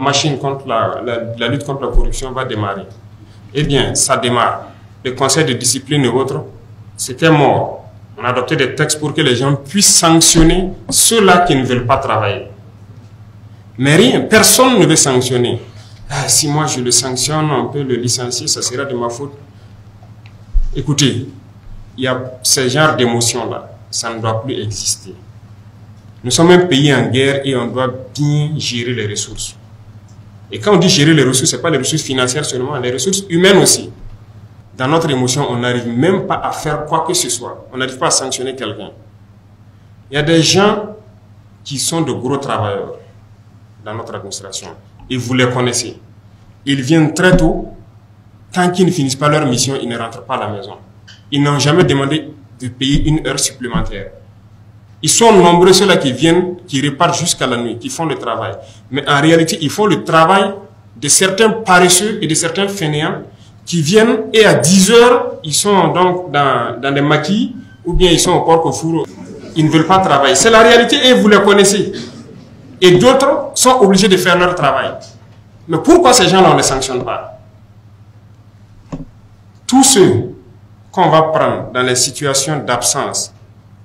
machine contre la lutte contre la corruption va démarrer. Eh bien, ça démarre. Le conseil de discipline et autres, c'était mort. On a adopté des textes pour que les gens puissent sanctionner ceux-là qui ne veulent pas travailler. Mais rien, personne ne veut sanctionner. Ah, si moi je le sanctionne, on peut le licencier, ça sera de ma faute. Écoutez, il y a ce genre d'émotion-là, ça ne doit plus exister. Nous sommes un pays en guerre et on doit bien gérer les ressources. Et quand on dit gérer les ressources, ce n'est pas les ressources financières seulement, les ressources humaines aussi. Dans notre émotion, on n'arrive même pas à faire quoi que ce soit. On n'arrive pas à sanctionner quelqu'un. Il y a des gens qui sont de gros travailleurs dans notre administration. Et vous les connaissez. Ils viennent très tôt. Tant qu'ils ne finissent pas leur mission, ils ne rentrent pas à la maison. Ils n'ont jamais demandé de payer une heure supplémentaire. Ils sont nombreux ceux-là qui viennent, qui repartent jusqu'à la nuit, qui font le travail. Mais en réalité, ils font le travail de certains paresseux et de certains fainéants qui viennent et à 10 heures, ils sont donc dans des maquis ou bien ils sont au porc au four. Ils ne veulent pas travailler. C'est la réalité et vous les connaissez. Et d'autres sont obligés de faire leur travail. Mais pourquoi ces gens-là, on ne les sanctionne pas? Tous ceux qu'on va prendre dans les situations d'absence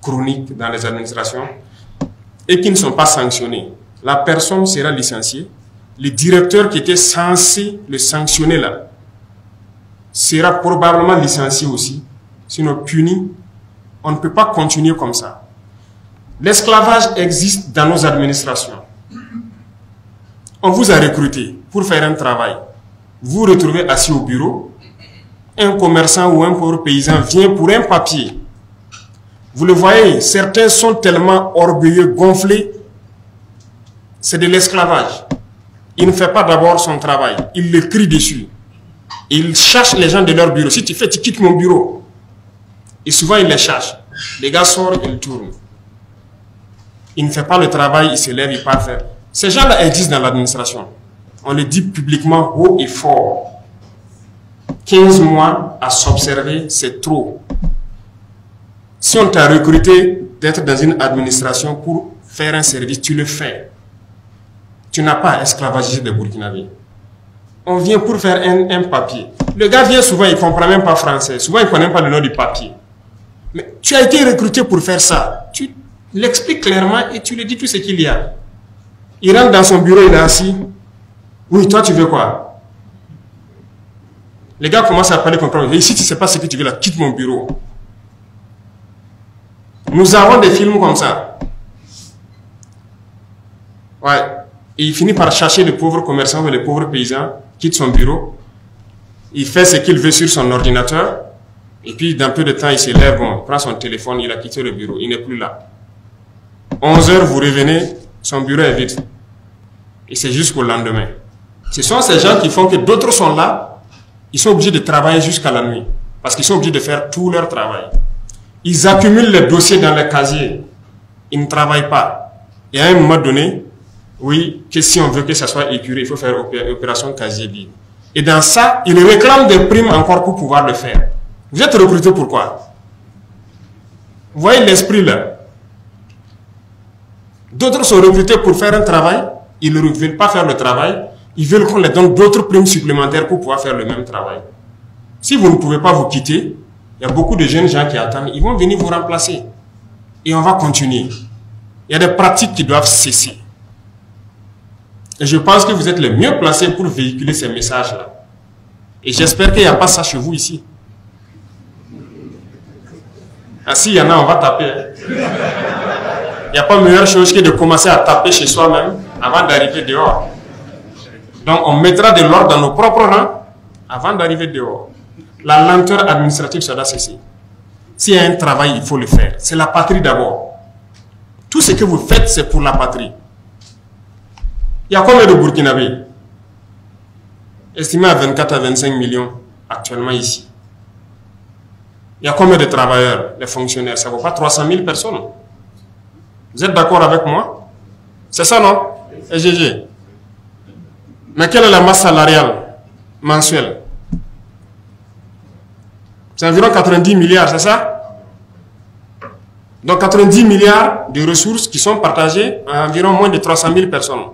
chronique dans les administrations et qui ne sont pas sanctionnés, la personne sera licenciée. Le directeur qui était censé le sanctionner là sera probablement licencié aussi, sinon puni. On ne peut pas continuer comme ça. L'esclavage existe dans nos administrations. On vous a recruté pour faire un travail. Vous vous retrouvez assis au bureau. Un commerçant ou un pauvre paysan vient pour un papier. Vous le voyez, certains sont tellement orgueilleux, gonflés. C'est de l'esclavage. Il ne fait pas d'abord son travail. Il le crie dessus. Il cherche les gens de leur bureau. Si tu fais, tu quittes mon bureau. Et souvent, il les cherche. Les gars sortent, ils tournent. Il ne fait pas le travail, il se lève, il part faire. Ces gens-là existent dans l'administration. On le dit publiquement haut et fort. 15 mois à s'observer, c'est trop. Si on t'a recruté d'être dans une administration pour faire un service, tu le fais. Tu n'as pas à esclavagiser des Burkinabés. On vient pour faire un papier. Le gars vient souvent, il ne comprend même pas français. Souvent, il ne connaît même pas le nom du papier. Mais tu as été recruté pour faire ça. Tu l'expliques clairement et tu lui dis tout ce qu'il y a. Il rentre dans son bureau, il est assis. Oui, toi, tu veux quoi? Les gars commencent à parler, comprendre. Et si tu ne sais pas ce que tu veux là, quitte mon bureau. Nous avons des films comme ça. Ouais. Et il finit par chercher le pauvre commerçant ou le pauvre paysan, quitte son bureau. Il fait ce qu'il veut sur son ordinateur. Et puis, dans peu de temps, il se lève, bon, il prend son téléphone, il a quitté le bureau. Il n'est plus là. 11 heures, vous revenez, son bureau est vide. Et c'est jusqu'au lendemain. Ce sont ces gens qui font que d'autres sont là. Ils sont obligés de travailler jusqu'à la nuit. Parce qu'ils sont obligés de faire tout leur travail. Ils accumulent les dossiers dans les casiers. Ils ne travaillent pas. Et à un moment donné, oui, que si on veut que ça soit épuré, il faut faire opération casier libre. Et dans ça, ils réclament des primes encore pour pouvoir le faire. Vous êtes recruté pourquoi? Vous voyez l'esprit là. D'autres sont recrutés pour faire un travail. Ils ne veulent pas faire le travail. Ils veulent qu'on leur donne d'autres primes supplémentaires pour pouvoir faire le même travail. Si vous ne pouvez pas vous quitter, il y a beaucoup de jeunes gens qui attendent. Ils vont venir vous remplacer. Et on va continuer. Il y a des pratiques qui doivent cesser. Et je pense que vous êtes les mieux placés pour véhiculer ces messages-là. Et j'espère qu'il n'y a pas ça chez vous ici. Ah, s'il y en a, on va taper. Il n'y a pas meilleure chose que de commencer à taper chez soi-même avant d'arriver dehors. Donc, on mettra de l'ordre dans nos propres rangs avant d'arriver dehors. La lenteur administrative, ça doit cesser. S'il y a un travail, il faut le faire. C'est la patrie d'abord. Tout ce que vous faites, c'est pour la patrie. Il y a combien de Burkinabés? Estimé à 24 à 25 millions actuellement ici. Il y a combien de travailleurs, les fonctionnaires? Ça ne vaut pas 300 000 personnes. Vous êtes d'accord avec moi? C'est ça, non? Et GG. Mais quelle est la masse salariale mensuelle? C'est environ 90 milliards, c'est ça? Donc 90 milliards de ressources qui sont partagées à environ moins de 300 000 personnes.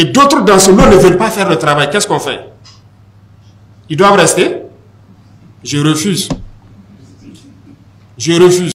et d'autres dans ce lot ne veulent pas faire le travail, qu'est-ce qu'on fait? Ils doivent rester? Je refuse. Je refuse.